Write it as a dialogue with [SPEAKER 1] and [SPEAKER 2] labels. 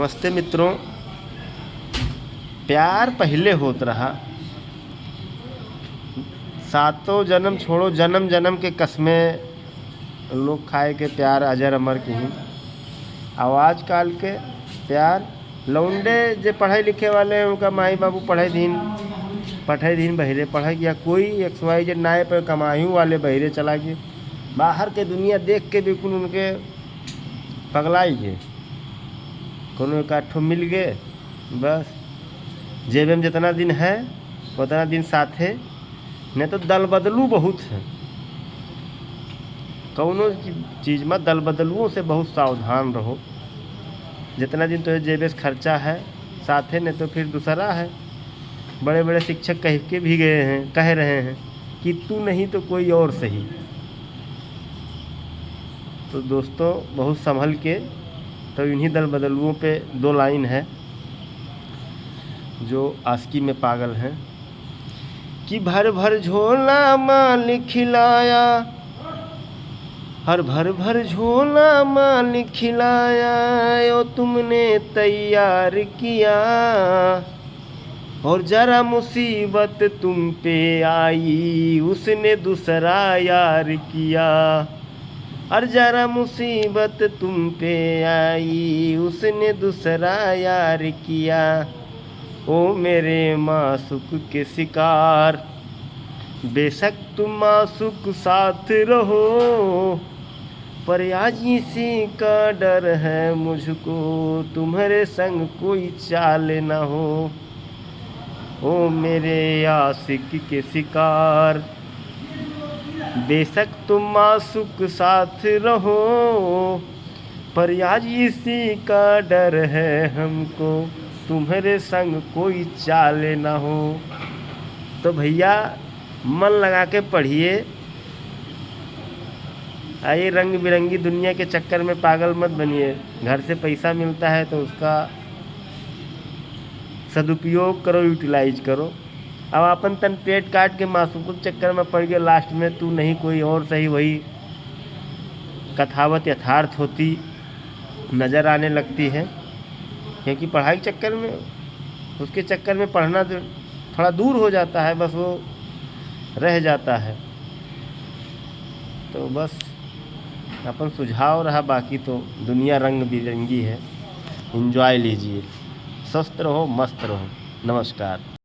[SPEAKER 1] नमस्ते मित्रों। प्यार पहले होत रहा, सातों जन्म छोड़ो जन्म जन्म के कस्में लोग खाए के प्यार अजर अमर की ही। आवाज काल के प्यार लौंडे जे पढ़े लिखे वाले हैं उनका माई बाबू पढ़े दिन बहिरे पढ़े गया, कोई XY जे नाए पर कमायूं वाले बहिरे चला गए, बाहर के दुनिया देख के बिल्कुल उनके पगलाई गए। कोनो एक आठ ठो मिल गए, बस जेब में जितना दिन है उतना दिन साथे, नहीं तो दल बदलू बहुत है। कौनो चीज़ में दल बदलुओं से बहुत सावधान रहो। जितना दिन तो जेब से खर्चा है साथे, नहीं तो फिर दूसरा है। बड़े बड़े शिक्षक कह रहे हैं कि तू नहीं तो कोई और सही। तो दोस्तों बहुत संभल के, तो इन्हीं दल बदलुओं पे दो लाइन है जो आशिकी में पागल हैं कि भर भर झोला माल खिलाया, हर भर भर झोला माल खिलाया, ओ तुमने तैयार किया, और जरा मुसीबत तुम पे आई उसने दूसरा यार किया। और जरा मुसीबत तुम पे आई उसने दूसरा यार किया, ओ मेरे मासूक के शिकार, बेशक तुम मासूक साथ रहो, पर आज इसी का डर है मुझको, तुम्हारे संग कोई चाल ना हो। ओ मेरे आशिक के शिकार, बेशक तुम मासूक साथ रहो, पर आज इसी का डर है हमको, तुम्हारे संग कोई चाल ना हो। तो भैया मन लगा के पढ़िए, आइए रंग बिरंगी दुनिया के चक्कर में पागल मत बनिए। घर से पैसा मिलता है तो उसका सदुपयोग करो, यूटिलाइज करो। अब अपन तन पेट काट के मासूम के चक्कर में पड़ गए, लास्ट में तू नहीं कोई और सही, वही कथावत यथार्थ होती नज़र आने लगती है। क्योंकि पढ़ाई के चक्कर में, उसके चक्कर में पढ़ना थोड़ा दूर हो जाता है, बस वो रह जाता है। तो बस अपन सुझाव रहा, बाकी तो दुनिया रंग बिरंगी है। एंजॉय लीजिए, स्वस्थ रहो, मस्त रहो। नमस्कार।